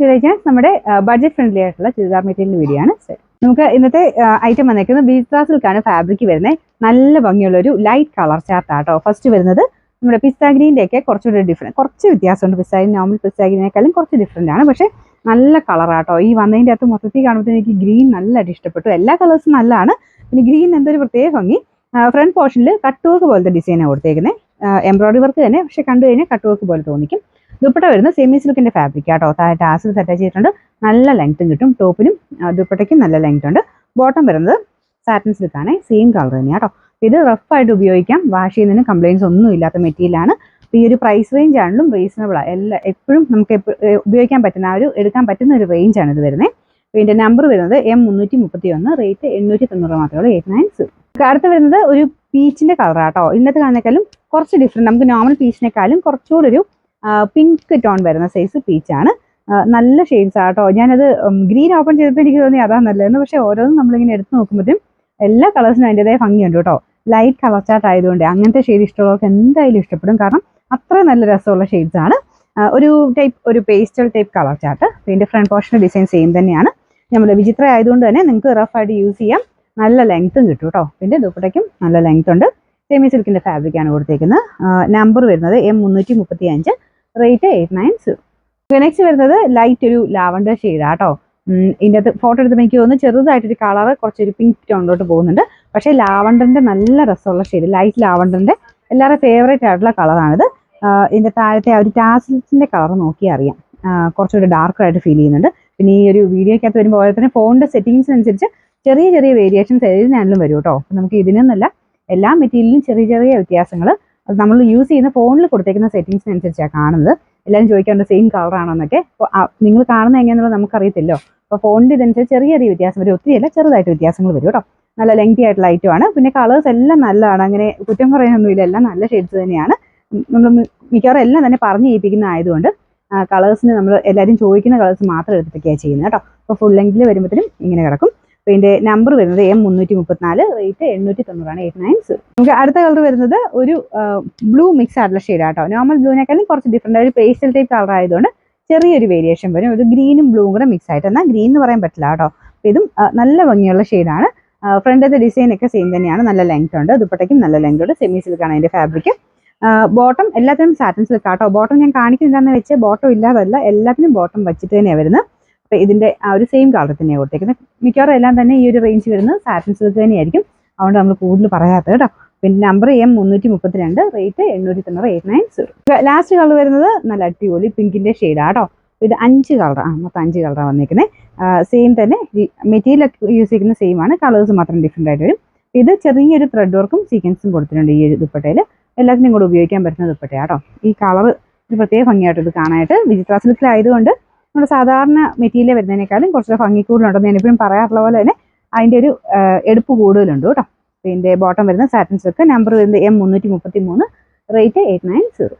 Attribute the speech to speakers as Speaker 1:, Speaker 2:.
Speaker 1: To നമ്മുടെ budget friendly ആയിട്ടുള്ള churidar material video ആണ്. നമുക്ക് ഇന്നത്തെ ഐറ്റം വന്നേക്കുന്നത് ബീട്രാ സിൽക്കാണ് ഫാബ്രിക് വരുന്നത്. നല്ല ഭംഗിയുള്ള ഒരു ലൈറ്റ് കളർ ചാർട്ടാട്ടോ. ഫസ്റ്റ് വരുന്നത് നമ്മുടെ പിസ്ത ഗ്രീൻ്റെ ഒക്കെ കുറച്ചുകൂടി ഡിഫറെൻറ്റ്, കുറച്ച് വ്യത്യാസമുണ്ട്. പിസ്ത ഗ്രീൻ നോർമൽ പിസ്ത ഗ്രീനേക്കാളും കുറച്ച് ഡിഫറെൻ്റ് ആണ്. പക്ഷേ നല്ല കളറാട്ടോ. ഈ വന്നതിൻ്റെ അകത്ത് മൊത്തത്തിൽ കാണുമ്പോൾ എനിക്ക് ഗ്രീൻ നല്ലതായിട്ട് ഇഷ്ടപ്പെട്ടു. എല്ലാ കളേഴ്സും നല്ലതാണ്. പിന്നെ ഗ്രീൻ എന്തൊരു പ്രത്യേക ഭംഗി. ഫ്രണ്ട് പോർഷനിൽ കട്ട് വർക്ക് പോലത്തെ ഡിസൈനാണ് കൊടുത്തേക്കുന്നത്. എംബ്രോയിഡറി വർക്ക് തന്നെ, പക്ഷേ കണ്ടു കഴിഞ്ഞാൽ കട്ട് വർക്ക് പോലെ തോന്നിക്കും. ദുപ്പട്ട വരുന്നത് സെമി സിൽക്കിന്റെ ഫാബ്രിക് ആട്ടോ. താഴെ ടാസിൽസ് അറ്റാച്ച് ചെയ്തിട്ടുണ്ട്. നല്ല ലെങ്ത്തും കിട്ടും. ടോപ്പിനും ദുപ്പട്ടയ്ക്കും നല്ല ലെങ്ത് ഉണ്ട്. ബോട്ടം വരുന്നത് സാറ്റിൻ സിൽക്കാണ്. സെയിം കളർ തന്നെയാണ് കേട്ടോ. ഇത് റഫായിട്ട് ഉപയോഗിക്കാം. വാഷ് ചെയ്യുന്നതിന് കംപ്ലയിൻസ് ഒന്നും ഇല്ലാത്ത മെറ്റീരിയലാണ്. ഈ ഒരു പ്രൈസ് റേഞ്ച് ആണെങ്കിലും റീസണബിളാണ്. എപ്പോഴും നമുക്ക് ഉപയോഗിക്കാൻ പറ്റുന്ന എടുക്കാൻ പറ്റുന്ന ഒരു റേഞ്ചാണ് ഇത് വരുന്നത്. ഇതിന്റെ നമ്പർ വരുന്നത് M331, റേറ്റ് 890 മാത്രമേ ഉള്ളൂ. 890. അടുത്ത് വരുന്നത് ഒരു പീച്ചിന്റെ കളറാട്ടോ. ഇന്നത്തെ കാണുന്നേക്കാളും കുറച്ച് ഡിഫറെൻറ്റ്. നമുക്ക് നോർമൽ പീച്ചിനേക്കാളും കുറച്ചുകൂടി ഒരു പിങ്ക് ടോൺ വരുന്ന സൈസ് പീച്ചാണ്. നല്ല ഷെയ്ഡ്സ് ആട്ടോ. ഞാനത് ഗ്രീൻ ഓപ്പൺ ചെയ്തപ്പോൾ എനിക്ക് തോന്നി അതാ നല്ലതെന്ന്. പക്ഷേ ഓരോന്നും നമ്മളിങ്ങനെ എടുത്ത് നോക്കുമ്പോഴത്തേക്കും എല്ലാ കളേഴ്സിനും അതിൻ്റെതായ ഭംഗിയുണ്ട് കേട്ടോ. ലൈറ്റ് കളർ ചാർട്ട് ആയതുകൊണ്ട് അങ്ങനത്തെ ഷെയ്ഡ് ഇഷ്ടമുള്ളവർക്ക് എന്തായാലും ഇഷ്ടപ്പെടും. കാരണം അത്ര നല്ല രസമുള്ള ഷെയ്ഡ്സ് ആണ്. ഒരു പേസ്റ്റൽ ടൈപ്പ് കളർ ചാർട്ട്. ഇതിൻ്റെ ഫ്രണ്ട് പോർഷൻ ഡിസൈൻ സെയിം തന്നെയാണ്. നമ്മുടെ വിചിത്ര ആയതുകൊണ്ട് തന്നെ നിങ്ങൾക്ക് റഫായിട്ട് യൂസ് ചെയ്യാം. നല്ല ലെങ്ത്തും കിട്ടും കേട്ടോ. പിന്നെ ദുപ്പട്ടയ്ക്കും നല്ല ലെങ്ത് ഉണ്ട്. സെമി സിൽക്കിന്റെ ഫാബ്രിക്കാണ് കൊടുത്തേക്കുന്നത്. നമ്പർ വരുന്നത് M335, റേറ്റ് 890. നെക്സ്റ്റ് വരുന്നത് ലൈറ്റ് ഒരു ലാവണ്ടർ ഷെയ്ഡാട്ടോ. ഇതിൻ്റെ അകത്ത് ഫോട്ടോ എടുത്തപ്പോൾ എനിക്ക് തോന്നുന്നു ചെറുതായിട്ടൊരു കളർ കുറച്ചൊരു പിങ്ക് ടോണിലോട്ട് പോകുന്നുണ്ട്. പക്ഷേ ലാവണ്ടറിന്റെ നല്ല രസമുള്ള ഷെയ്ഡ്, ലൈറ്റ് ലാവണ്ടറിന്റെ എല്ലാവരുടെ ഫേവറേറ്റ് ആയിട്ടുള്ള കളറാണിത്. ഇതിൻ്റെ താഴത്തെ ആ ഒരു ടാസിൽസിന്റെ കളർ നോക്കിയാൽ അറിയാം, കുറച്ചുകൂടി ഡാർക്കറായിട്ട് ഫീൽ ചെയ്യുന്നുണ്ട്. പിന്നെ ഈ ഒരു വീഡിയോയ്ക്കകത്ത് വരുമ്പോൾ ഓരോരുത്തരും ഫോണിന്റെ സെറ്റിംഗ്സിനനുസരിച്ച് ചെറിയ ചെറിയ വേരിയേഷൻസ് ഏതിനാണെങ്കിലും വരും കേട്ടോ. അപ്പം നമുക്ക് ഇതിനൊന്നല്ല, എല്ലാ മെറ്റീരിയലിലും ചെറിയ ചെറിയ വ്യത്യാസങ്ങൾ അത് നമ്മൾ യൂസ് ചെയ്യുന്ന ഫോണിൽ കൊടുത്തേക്കുന്ന സെറ്റിംഗ്സിനനുസരിച്ചാണ് കാണുന്നത്. എല്ലാവരും ചോദിക്കാറുണ്ട് സെയിം കളറാണോ എന്നൊക്കെ. അപ്പോൾ നിങ്ങൾ കാണുന്നത് എങ്ങനെയാണെന്നുള്ളത് നമുക്കറിയത്തില്ലോ. അപ്പോൾ ഫോണിൻ്റെ ഇതനുസരിച്ച് ചെറിയ ചെറിയ വ്യത്യാസം വരും. ഒത്തിരിയല്ല, ചെറുതായിട്ട് വ്യത്യാസങ്ങൾ വരും കേട്ടോ. നല്ല ലെങ്തി ആയിട്ടുള്ള ഐറ്റമാണ്. പിന്നെ കളേഴ്സ് എല്ലാം നല്ലതാണ്. അങ്ങനെ കുറ്റം പറയാനൊന്നുമില്ല, എല്ലാം നല്ല ഷെയ്ഡ്സ് തന്നെയാണ്. നമ്മൾ മിക്കവാറും എല്ലാം തന്നെ പറഞ്ഞു ചെയ്യിപ്പിക്കുന്ന ആയതുകൊണ്ട് കളേഴ്സിന് നമ്മൾ എല്ലാവരും ചോദിക്കുന്ന കളേഴ്സ് മാത്രം എടുത്തിട്ടൊക്കെയാണ് ചെയ്യുന്നത് കേട്ടോ. അപ്പോൾ ഫുൾ ലെങ്തിൽ വരുമ്പോഴത്തേനും ഇങ്ങനെ കിടക്കും. അപ്പോൾ ഇതിൻ്റെ നമ്പർ വരുന്നത് M334, റേറ്റ് 890, 890. നമുക്ക് അടുത്ത കളർ വരുന്നത് ഒരു ബ്ലൂ മിക്സ് ആയിട്ടുള്ള ഷെയ്ഡാട്ടോ. നോർമൽ ബ്ലൂവിനേക്കാളും കുറച്ച് ഡിഫറെൻ്റ്, ഒരു പേസ്റ്റൽ ടൈപ്പ് കളർ ആയതുകൊണ്ട് ചെറിയൊരു വേരിയേഷൻ വരും. ഒരു ഗ്രീനും ബ്ലൂവും കൂടെ മിക്സ് ആയിട്ട്. എന്നാൽ ഗ്രീൻ എന്ന് പറയാൻ പറ്റില്ല കേട്ടോ. അപ്പോൾ ഇതും നല്ല ഭംഗിയുള്ള ഷെയ്ഡാണ്. ഫ്രണ്ടിലത്തെ ഡിസൈൻ ഒക്കെ സെയിം തന്നെയാണ്. നല്ല ലെങ്ത് ഉണ്ട്. ദുപ്പട്ടയ്ക്കും നല്ല ലെങ്ത് ഉണ്ട്. സെമി സിൽക്കാണ് അതിൻ്റെ ഫാബ്രിക്. ബോട്ടം എല്ലാത്തിനും സാറ്റിൻ സിൽക്ക് ആട്ടോ. ബോട്ടം ഞാൻ കാണിക്കുന്നില്ലെന്ന് വെച്ച് ബോട്ടം ഇല്ലാതല്ല, എല്ലാത്തിനും ബോട്ടം വെച്ചിട്ട് തന്നെയാണ് വരുന്നത്. അപ്പോൾ ഇതിൻ്റെ ആ ഒരു സെയിം കളർ തന്നെയാണ് കൊടുത്തേക്കുന്നത്. മിക്കവാറും എല്ലാം തന്നെ ഈ ഒരു റേഞ്ച് വരുന്നത് സാറ്റിൻ സിൽക്ക് തന്നെയായിരിക്കും. അതുകൊണ്ട് നമ്മൾ കൂടുതൽ പറയാത്തത് കേട്ടോ. പിന്നെ number M332, rate 890, 890. Last colour വരുന്നത് നല്ല അടിപൊളി പിങ്കിൻ്റെ ഷെയ്ഡാട്ടോ. ഇത് 5 കളറാണ്, മൊത്തം 5 കളറാണ് വന്നിരിക്കുന്നത്. സെയിം തന്നെ മെറ്റീരിയൽ യൂസ് ചെയ്യുന്ന സെയിം ആണ്, കളേഴ്സ് മാത്രം ഡിഫറെൻ്റ് ആയിട്ട് വരും. ഇത് ചെറിയൊരു ത്രെഡ് വർക്കും സീക്വൻസും കൊടുത്തിട്ടുണ്ട് ഈ ഒരു ദുപ്പട്ടയിൽ. എല്ലാത്തിനും കൂടെ ഉപയോഗിക്കാൻ പറ്റുന്ന ദുപ്പട്ടയാട്ടോ. ഈ കളർ ഒരു പ്രത്യേക ഭംഗിയായിട്ട് ഇത് കാണാനായിട്ട്. വിചിത്ര സിൽക്കിലായതുകൊണ്ട് നമ്മുടെ സാധാരണ മെറ്റീരിയൽ വരുന്നതിനേക്കാളും കുറച്ച് ഭംഗി കൂടുതലുണ്ടെന്ന് ഞാൻ എപ്പോഴും പറയാറുള്ള പോലെ തന്നെ അതിൻ്റെ ഒരു എടുപ്പ് കൂടുതലുണ്ട് കേട്ടോ. ഇതിൻ്റെ ബോട്ടം വരുന്നത് സാറ്റിൻ സിൽക്ക്. നമ്പർ വരുന്നത് M333, റേറ്റ് 890.